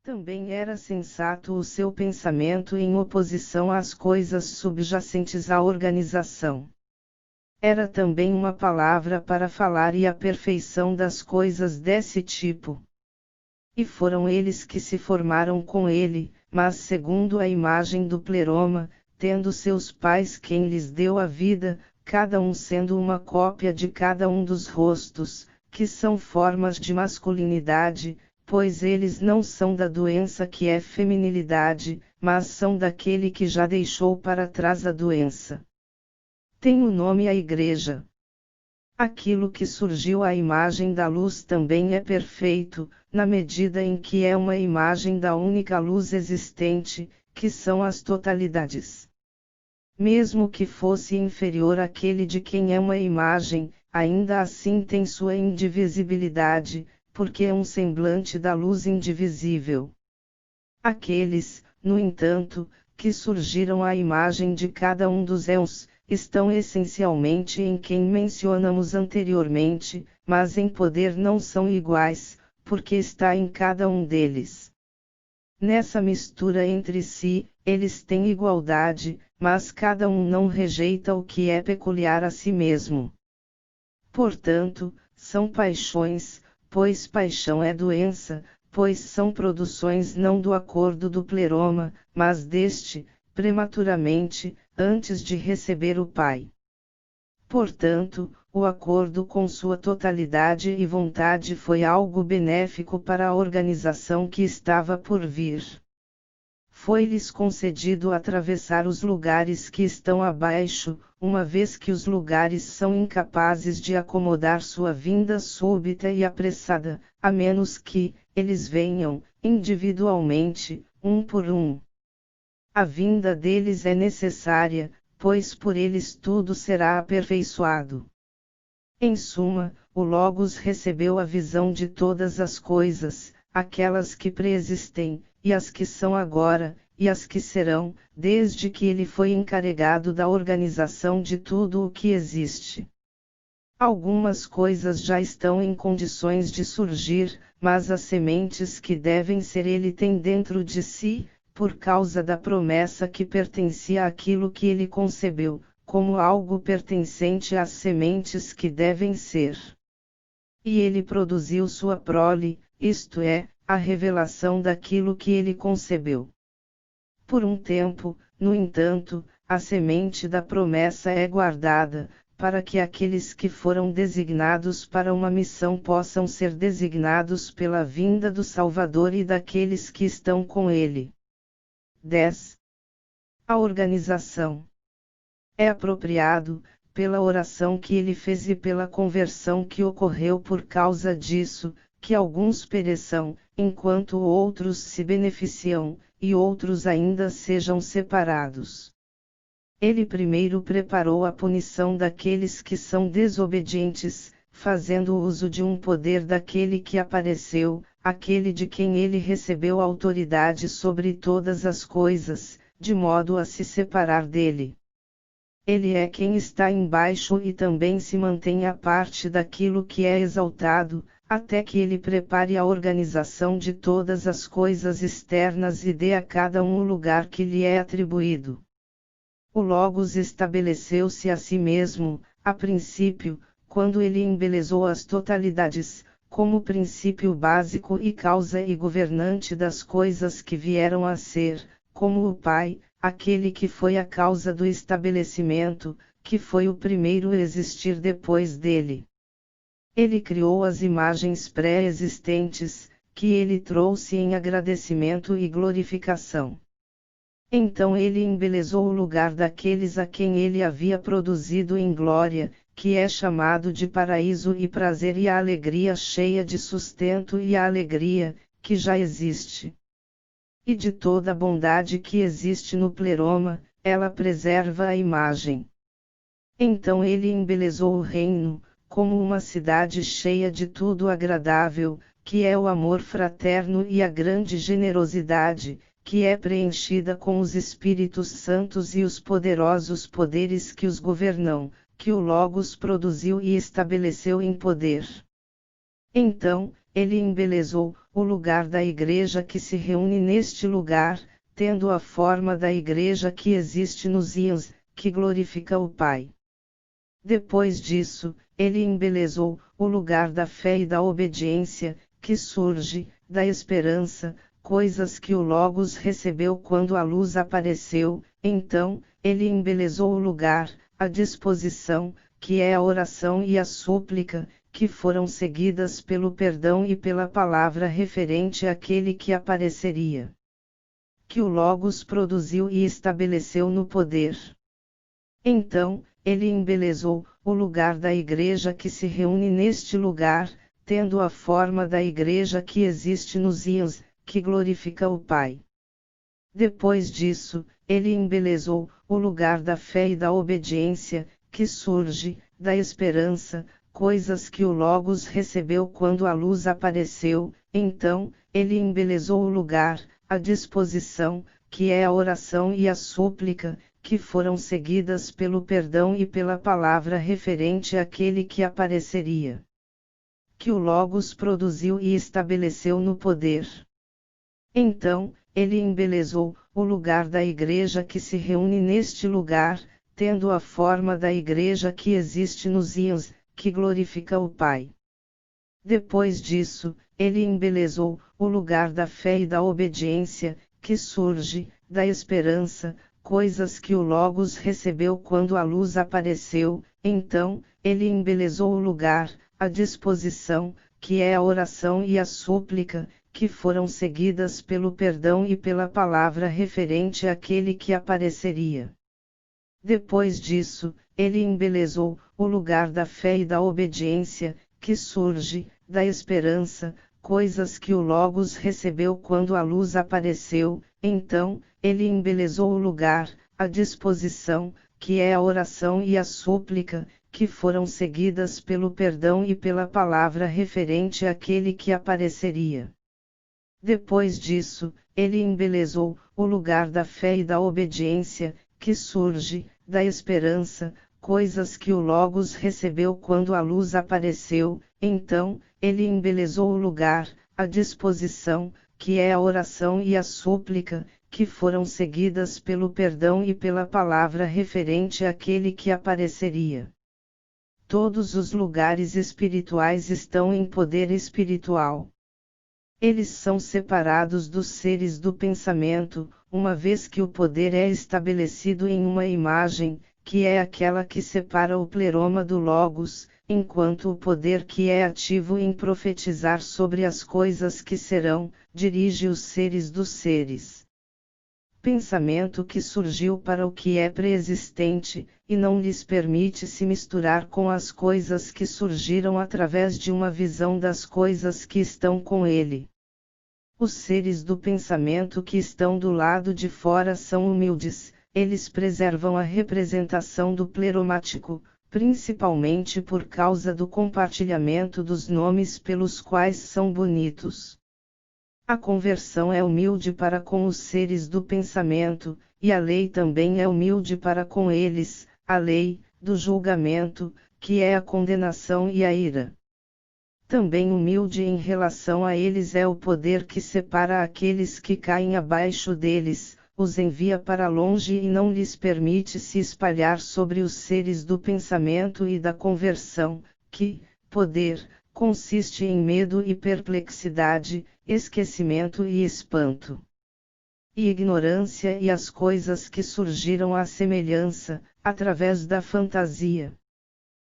Também era sensato o seu pensamento em oposição às coisas subjacentes à organização. Era também uma palavra para falar e a perfeição das coisas desse tipo. E foram eles que se formaram com ele, mas segundo a imagem do pleroma, tendo seus pais quem lhes deu a vida, cada um sendo uma cópia de cada um dos rostos, que são formas de masculinidade, pois eles não são da doença que é feminilidade, mas são daquele que já deixou para trás a doença. Tem o nome a Igreja. Aquilo que surgiu à imagem da luz também é perfeito, na medida em que é uma imagem da única luz existente, que são as totalidades. Mesmo que fosse inferior àquele de quem é uma imagem, ainda assim tem sua indivisibilidade, porque é um semblante da luz indivisível. Aqueles, no entanto, que surgiram à imagem de cada um dos éons, estão essencialmente em quem mencionamos anteriormente, mas em poder não são iguais, porque está em cada um deles. Nessa mistura entre si, eles têm igualdade, mas cada um não rejeita o que é peculiar a si mesmo. Portanto, são paixões, pois paixão é doença, pois são produções não do acordo do pleroma, mas deste, prematuramente, antes de receber o Pai. Portanto, o acordo com sua totalidade e vontade foi algo benéfico para a organização que estava por vir. Foi-lhes concedido atravessar os lugares que estão abaixo, uma vez que os lugares são incapazes de acomodar sua vinda súbita e apressada, a menos que eles venham, individualmente, um por um. A vinda deles é necessária, pois por eles tudo será aperfeiçoado. Em suma, o Logos recebeu a visão de todas as coisas, aquelas que preexistem, e as que são agora, e as que serão, desde que ele foi encarregado da organização de tudo o que existe. Algumas coisas já estão em condições de surgir, mas as sementes que devem ser ele tem dentro de si, por causa da promessa que pertencia àquilo que ele concebeu, como algo pertencente às sementes que devem ser. E ele produziu sua prole, isto é, a revelação daquilo que ele concebeu. Por um tempo, no entanto, a semente da promessa é guardada, para que aqueles que foram designados para uma missão possam ser designados pela vinda do Salvador e daqueles que estão com ele. 10. A organização. É apropriado, pela oração que ele fez e pela conversão que ocorreu por causa disso, que alguns pereçam, enquanto outros se beneficiam, e outros ainda sejam separados. Ele primeiro preparou a punição daqueles que são desobedientes, fazendo uso de um poder daquele que apareceu, aquele de quem ele recebeu autoridade sobre todas as coisas, de modo a se separar dele. Ele é quem está embaixo e também se mantém à parte daquilo que é exaltado, até que ele prepare a organização de todas as coisas externas e dê a cada um o lugar que lhe é atribuído. O Logos estabeleceu-se a si mesmo, a princípio, quando ele embelezou as totalidades, como princípio básico e causa e governante das coisas que vieram a ser, como o Pai, aquele que foi a causa do estabelecimento, que foi o primeiro a existir depois dele. Ele criou as imagens pré-existentes, que ele trouxe em agradecimento e glorificação. Então ele embelezou o lugar daqueles a quem ele havia produzido em glória, que é chamado de paraíso e prazer e a alegria cheia de sustento e a alegria, que já existe. E de toda a bondade que existe no pleroma, ela preserva a imagem. Então ele embelezou o reino, como uma cidade cheia de tudo agradável, que é o amor fraterno e a grande generosidade, que é preenchida com os Espíritos Santos e os poderosos poderes que os governam, que o Logos produziu e estabeleceu em poder. Então, ele embelezou o lugar da igreja que se reúne neste lugar, tendo a forma da igreja que existe nos íons, que glorifica o Pai. Depois disso, ele embelezou o lugar da fé e da obediência, que surge da esperança, coisas que o Logos recebeu quando a luz apareceu. Então, ele embelezou o lugar, a disposição, que é a oração e a súplica, que foram seguidas pelo perdão e pela palavra referente àquele que apareceria. Que o Logos produziu e estabeleceu no poder. Então, ele embelezou o lugar da igreja que se reúne neste lugar, tendo a forma da igreja que existe nos íons, que glorifica o Pai. Depois disso, ele embelezou o lugar da fé e da obediência, que surge da esperança, coisas que o Logos recebeu quando a luz apareceu. Então, ele embelezou o lugar, a disposição, que é a oração e a súplica, que foram seguidas pelo perdão e pela palavra referente àquele que apareceria. Que o Logos produziu e estabeleceu no poder. Então, ele embelezou o lugar da igreja que se reúne neste lugar, tendo a forma da igreja que existe nos íons, que glorifica o Pai. Depois disso, ele embelezou o lugar da fé e da obediência, que surge da esperança, coisas que o Logos recebeu quando a luz apareceu. Então, ele embelezou o lugar, a disposição, que é a oração e a súplica, que foram seguidas pelo perdão e pela palavra referente àquele que apareceria. Depois disso, ele embelezou o lugar da fé e da obediência, que surge da esperança, coisas que o Logos recebeu quando a luz apareceu. Então, ele embelezou o lugar, a disposição, que é a oração e a súplica, que foram seguidas pelo perdão e pela palavra referente àquele que apareceria. Depois disso, ele embelezou o lugar da fé e da obediência, que surge da esperança, coisas que o Logos recebeu quando a luz apareceu. Então, ele embelezou o lugar, a disposição, que é a oração e a súplica, que foram seguidas pelo perdão e pela palavra referente àquele que apareceria. Todos os lugares espirituais estão em poder espiritual. Eles são separados dos seres do pensamento, uma vez que o poder é estabelecido em uma imagem, que é aquela que separa o pleroma do Logos, enquanto o poder que é ativo em profetizar sobre as coisas que serão, dirige os seres dos seres. Pensamento que surgiu para o que é pré-existente, e não lhes permite se misturar com as coisas que surgiram através de uma visão das coisas que estão com ele. Os seres do pensamento que estão do lado de fora são humildes, eles preservam a representação do pleromático, principalmente por causa do compartilhamento dos nomes pelos quais são bonitos. A conversão é humilde para com os seres do pensamento, e a lei também é humilde para com eles, a lei, do julgamento, que é a condenação e a ira. Também humilde em relação a eles é o poder que separa aqueles que caem abaixo deles, os envia para longe e não lhes permite se espalhar sobre os seres do pensamento e da conversão, que, poder, consiste em medo e perplexidade, esquecimento e espanto. E ignorância e as coisas que surgiram à semelhança, através da fantasia.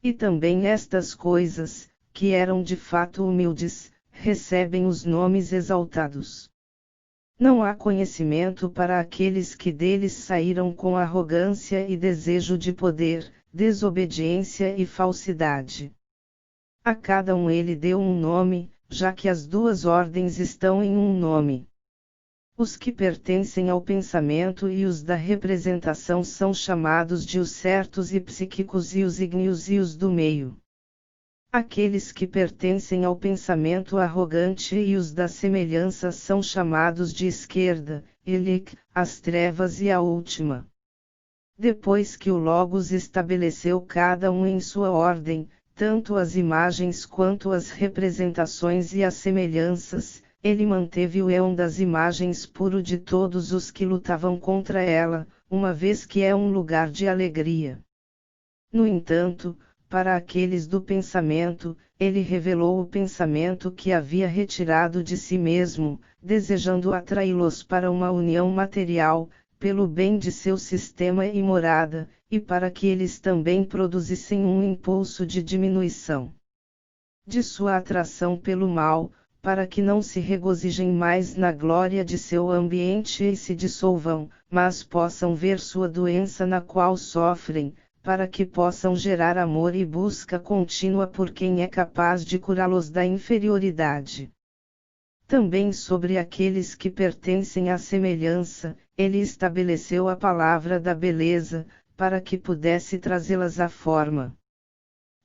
E também estas coisas, que eram de fato humildes, recebem os nomes exaltados. Não há conhecimento para aqueles que deles saíram com arrogância e desejo de poder, desobediência e falsidade. A cada um ele deu um nome, já que as duas ordens estão em um nome. Os que pertencem ao pensamento e os da representação são chamados de os certos e psíquicos e os ígneos e os do meio. Aqueles que pertencem ao pensamento arrogante e os da semelhança são chamados de esquerda, Elic, as trevas e a última. Depois que o Logos estabeleceu cada um em sua ordem, tanto as imagens quanto as representações e as semelhanças. Ele manteve o éon das imagens puro de todos os que lutavam contra ela, uma vez que é um lugar de alegria. No entanto, para aqueles do pensamento, ele revelou o pensamento que havia retirado de si mesmo, desejando atraí-los para uma união material, pelo bem de seu sistema e morada, e para que eles também produzissem um impulso de diminuição de sua atração pelo mal, para que não se regozijem mais na glória de seu ambiente e se dissolvam, mas possam ver sua doença na qual sofrem, para que possam gerar amor e busca contínua por quem é capaz de curá-los da inferioridade. Também sobre aqueles que pertencem à semelhança, ele estabeleceu a palavra da beleza, para que pudesse trazê-las à forma.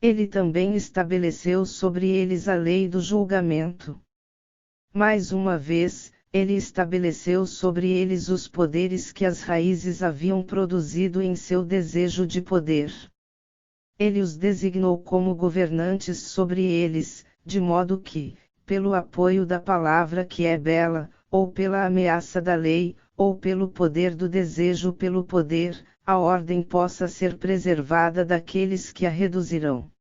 Ele também estabeleceu sobre eles a lei do julgamento. Mais uma vez, ele estabeleceu sobre eles os poderes que as raízes haviam produzido em seu desejo de poder. Ele os designou como governantes sobre eles, de modo que, pelo apoio da palavra que é bela, ou pela ameaça da lei, ou pelo poder do desejo pelo poder, a ordem possa ser preservada daqueles que a reduzirão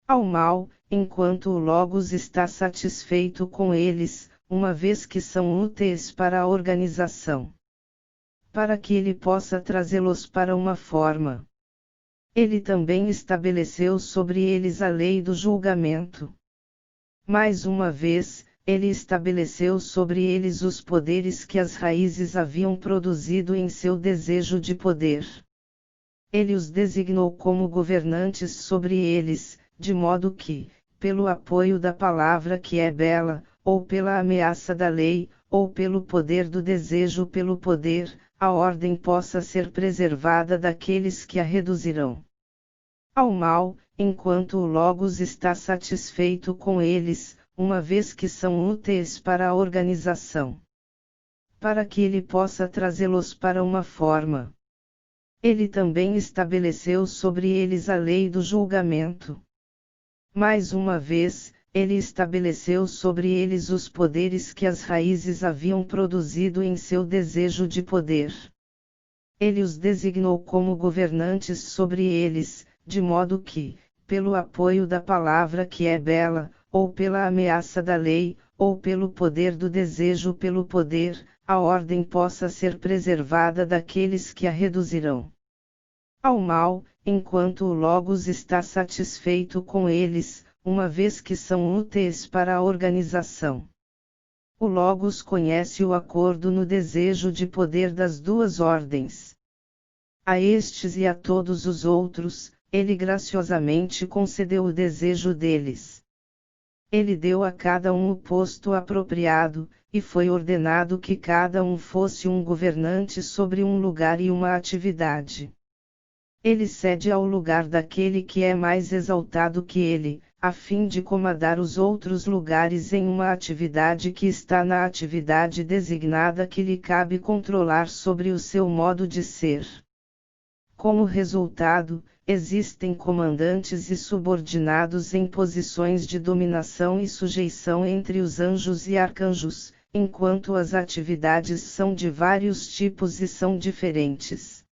ao mal, enquanto o Logos está satisfeito com eles, uma vez que são úteis para a organização. Para que ele possa trazê-los para uma forma. Ele também estabeleceu sobre eles a lei do julgamento. Mais uma vez, ele estabeleceu sobre eles os poderes que as raízes haviam produzido em seu desejo de poder. Ele os designou como governantes sobre eles, de modo que, pelo apoio da palavra que é bela, ou pela ameaça da lei, ou pelo poder do desejo pelo poder, a ordem possa ser preservada daqueles que a reduzirão ao mal, enquanto o Logos está satisfeito com eles, uma vez que são úteis para a organização. Para que ele possa trazê-los para uma forma. Ele também estabeleceu sobre eles a lei do julgamento. Mais uma vez, ele estabeleceu sobre eles os poderes que as raízes haviam produzido em seu desejo de poder. Ele os designou como governantes sobre eles, de modo que, pelo apoio da palavra que é bela, ou pela ameaça da lei, ou pelo poder do desejo pelo poder, a ordem possa ser preservada daqueles que a reduzirão ao mal, enquanto o Logos está satisfeito com eles, uma vez que são úteis para a organização. O Logos conhece o acordo no desejo de poder das duas ordens. A estes e a todos os outros, ele graciosamente concedeu o desejo deles. Ele deu a cada um o posto apropriado, e foi ordenado que cada um fosse um governante sobre um lugar e uma atividade. Ele cede ao lugar daquele que é mais exaltado que ele, a fim de comandar os outros lugares em uma atividade que está na atividade designada que lhe cabe controlar sobre o seu modo de ser. Como resultado, existem comandantes e subordinados em posições de dominação e sujeição entre os anjos e arcanjos, enquanto as atividades são de vários tipos e são diferentes.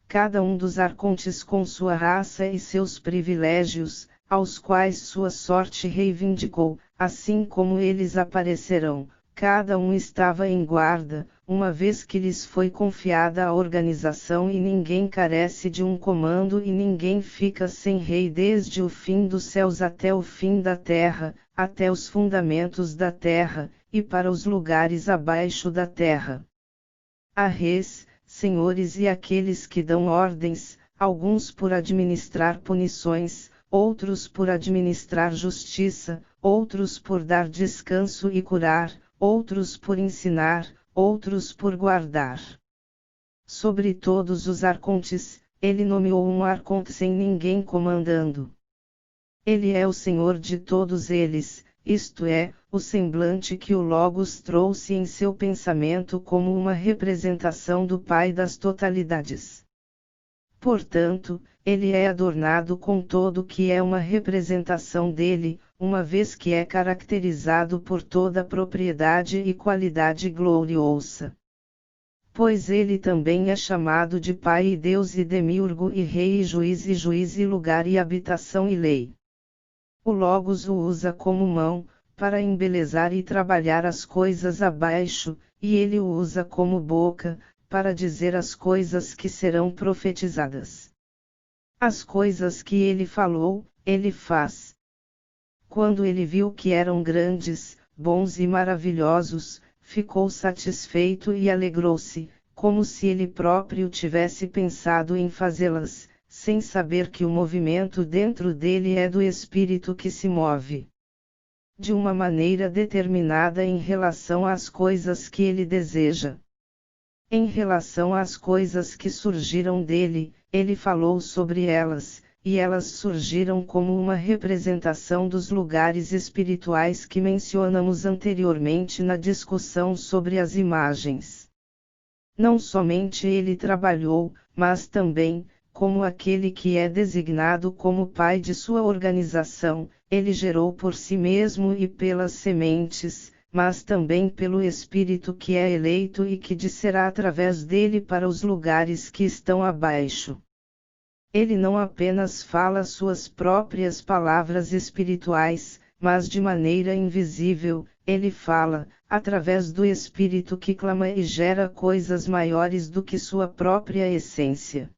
Cada um dos arcontes com sua raça e seus privilégios, aos quais sua sorte reivindicou, assim como eles aparecerão, cada um estava em guarda, uma vez que lhes foi confiada a organização e ninguém carece de um comando e ninguém fica sem rei desde o fim dos céus até o fim da terra, até os fundamentos da terra, e para os lugares abaixo da terra. Há reis, senhores e aqueles que dão ordens, alguns por administrar punições, outros por administrar justiça, outros por dar descanso e curar, outros por ensinar, outros por guardar. Sobre todos os arcontes, ele nomeou um arconte sem ninguém comandando. Ele é o Senhor de todos eles, isto é, o semblante que o Logos trouxe em seu pensamento como uma representação do Pai das totalidades. Portanto, ele é adornado com todo o que é uma representação dele, uma vez que é caracterizado por toda propriedade e qualidade gloriosa. Pois ele também é chamado de Pai e Deus e Demiurgo e Rei e juiz e lugar e habitação e lei. O Logos o usa como mão, para embelezar e trabalhar as coisas abaixo, e ele o usa como boca, para dizer as coisas que serão profetizadas. As coisas que ele falou, ele faz. Quando ele viu que eram grandes, bons e maravilhosos, ficou satisfeito e alegrou-se, como se ele próprio tivesse pensado em fazê-las, sem saber que o movimento dentro dele é do Espírito que se move de uma maneira determinada em relação às coisas que ele deseja. Em relação às coisas que surgiram dele, ele falou sobre elas, e elas surgiram como uma representação dos lugares espirituais que mencionamos anteriormente na discussão sobre as imagens. Não somente ele trabalhou, mas também, como aquele que é designado como pai de sua organização, ele gerou por si mesmo e pelas sementes, mas também pelo Espírito que é eleito e que descerá através dele para os lugares que estão abaixo. Ele não apenas fala suas próprias palavras espirituais, mas de maneira invisível, ele fala, através do Espírito que clama e gera coisas maiores do que sua própria essência.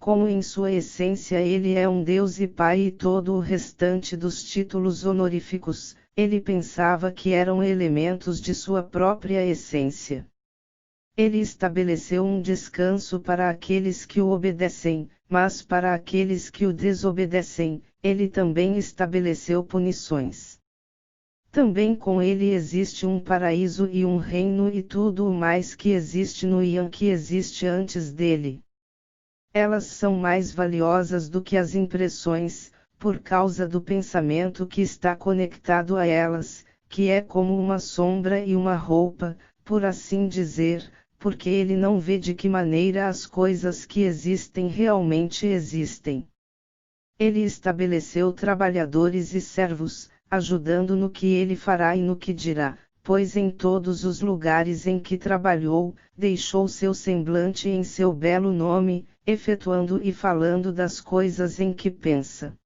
Como em sua essência ele é um Deus e Pai e todo o restante dos títulos honoríficos, ele pensava que eram elementos de sua própria essência. Ele estabeleceu um descanso para aqueles que o obedecem, mas para aqueles que o desobedecem, ele também estabeleceu punições. Também com ele existe um paraíso e um reino e tudo o mais que existe no Ian que existe antes dele. Elas são mais valiosas do que as impressões, por causa do pensamento que está conectado a elas, que é como uma sombra e uma roupa, por assim dizer, porque ele não vê de que maneira as coisas que existem realmente existem. Ele estabeleceu trabalhadores e servos, ajudando no que ele fará e no que dirá, pois em todos os lugares em que trabalhou, deixou seu semblante em seu belo nome, efetuando e falando das coisas em que pensa.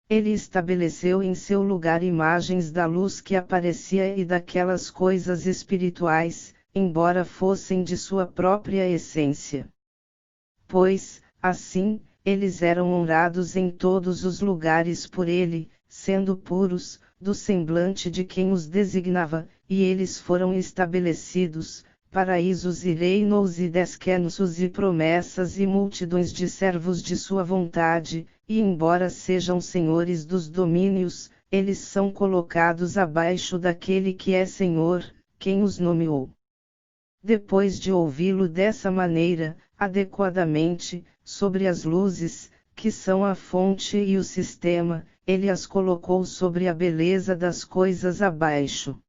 Ele estabeleceu em seu lugar imagens da luz que aparecia e daquelas coisas espirituais, embora fossem de sua própria essência. Pois, assim, eles eram honrados em todos os lugares por ele, sendo puros, do semblante de quem os designava, e eles foram estabelecidos, paraísos e reinos e descansos e promessas e multidões de servos de sua vontade, e embora sejam senhores dos domínios, eles são colocados abaixo daquele que é Senhor, quem os nomeou. Depois de ouvi-lo dessa maneira, adequadamente, sobre as luzes, que são a fonte e o sistema, ele as colocou sobre a beleza das coisas abaixo.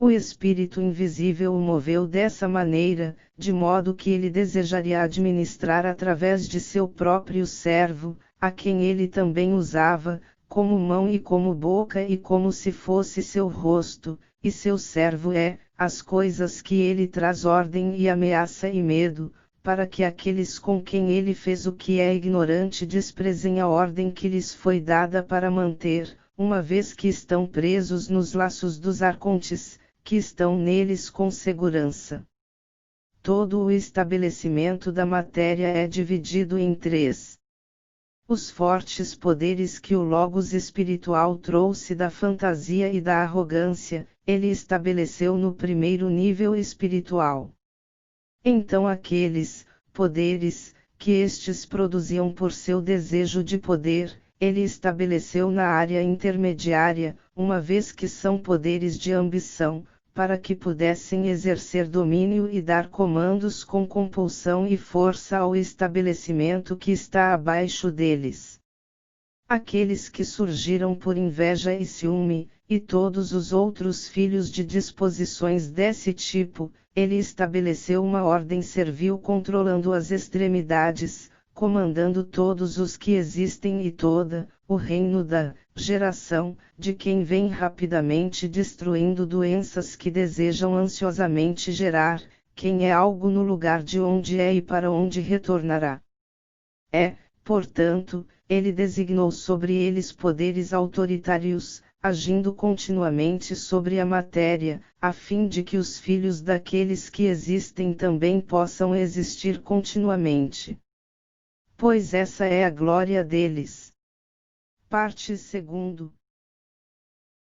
O Espírito invisível o moveu dessa maneira, de modo que ele desejaria administrar através de seu próprio servo, a quem ele também usava, como mão e como boca e como se fosse seu rosto, e seu servo é, as coisas que ele traz ordem e ameaça e medo, para que aqueles com quem ele fez o que é ignorante desprezem a ordem que lhes foi dada para manter, uma vez que estão presos nos laços dos arcontes, que estão neles com segurança. Todo o estabelecimento da matéria é dividido em três. Os fortes poderes que o Logos espiritual trouxe da fantasia e da arrogância, ele estabeleceu no primeiro nível espiritual. Então aqueles poderes, que estes produziam por seu desejo de poder, ele estabeleceu na área intermediária, uma vez que são poderes de ambição, para que pudessem exercer domínio e dar comandos com compulsão e força ao estabelecimento que está abaixo deles. Aqueles que surgiram por inveja e ciúme, e todos os outros filhos de disposições desse tipo, ele estabeleceu uma ordem servil controlando as extremidades, comandando todos os que existem e toda, o reino da geração, de quem vem rapidamente destruindo doenças que desejam ansiosamente gerar, quem é algo no lugar de onde é e para onde retornará. Portanto, ele designou sobre eles poderes autoritários, agindo continuamente sobre a matéria, a fim de que os filhos daqueles que existem também possam existir continuamente. Pois essa é a glória deles. Parte 2.